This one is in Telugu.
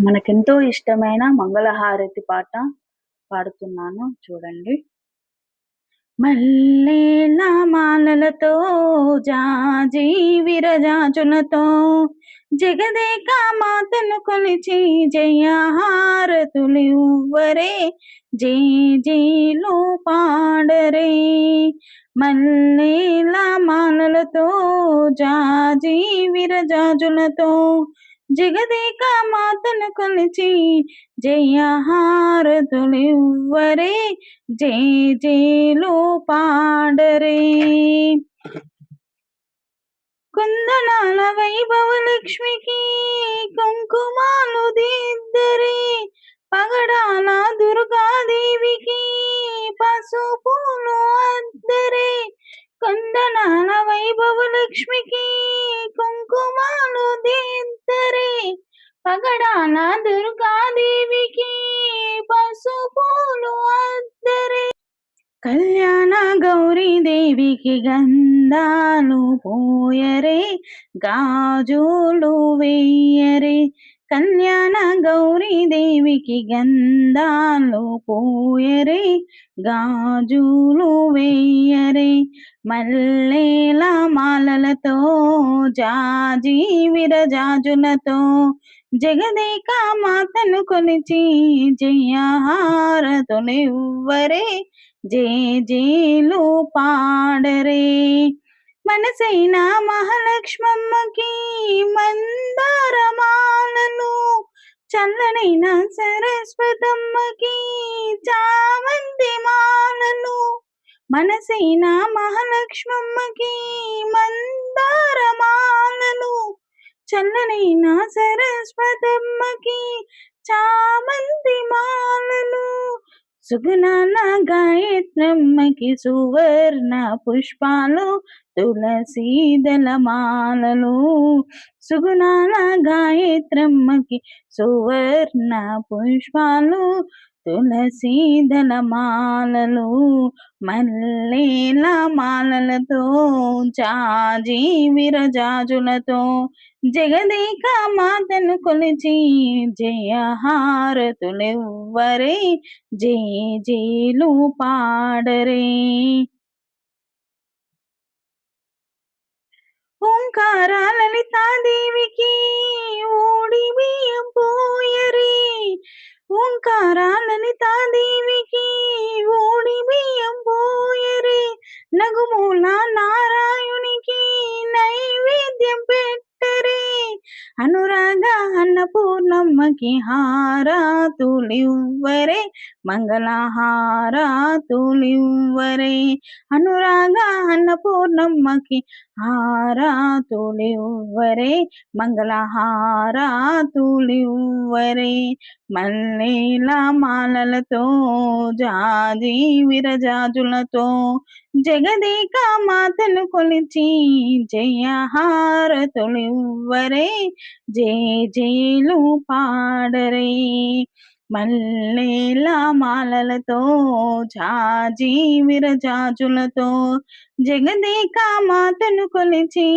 మనకెంతో ఇష్టమైన మంగళహారతి పాట పాడుతున్నాను చూడండి. మల్లేల మాలలతో జాజి విరజాజులతో జగదేక మాతను కొలిచి జయహారతులివ్వరే జేజేలు పాడరే. మల్లేల మాలలతో జాజి విరజాజులతో జగదేక మాతను కొలిచి జయహారతులివ్వరే జేజేలు పాడరే. కుందనాల వైభవ లక్ష్మికి కుంకుమాలు దిద్దరే, పగడాల దుర్గాదేవికి పసుపులు అద్దరే. కుందనాల వైభవ లక్ష్మికి కుంకుమాలు దిద్దరే, పగడాల దుర్గాదేవికి పసుపులు అద్దరే. కళ్యాణ గౌరీదేవికి గంధాలు పోయరే, గాజులు వేయరే. కళ్యాణ గౌరీదేవికి గంధాలు పోయరే, గాజులు వేయరే. మల్లేల మాలలతో జాజి విరజాజులతో జగదేక మాతను కొలిచి జయహారతులివ్వరే జేజేలు పాడరే. మనసైన మహాలక్ష్మమ్మకి మందారమాలను, చల్లనైన సరస్వతమ్మకి చామంతి మాలను. మనసైన మహాలక్ష్మమ్మకి మందారమాలను, చల్లనైన సరస్వతమ్మకి చామంతి మాలను. సుగుణాల గాయత్రమ్మకి సువర్ణ పుష్పాలు తులసీదళ మాలలు. సుగుణాల గాయత్రమ్మకి సువర్ణ పుష్పాలు తులసీదళ మాలలు. మల్లేల మాలలతో జాజి విరజాజులతో జగదేక మాతను కొలిచి జయహారతులివ్వరే జేజేలు పాడరే. ఓంకార లలితాదేవికి ఓడి బియ్యం పోయరే, ఓంకార లలితాదేవికి ఓడి బియ్యం పోయరే. నగుమూల నారాయణునికి నైవేద్యం పెట్టరే, అనురాగ అన్నపూర్ణమ్మకి హారతులివ్వరే మంగళహారతులివ్వరే. అనురాగ అన్నపూర్ణమ్మకి హారతులివ్వరే మంగళహారతులివ్వరే. మల్లేల మాలలతో జాజి విరజాజులతో జగదేక మాతను కొలిచి జయహారతులివ్వరే జేజేలు పాడరే. మల్లేల మాలలతో జాజి విరజాజులతో జగదేక మాతను కొలిచి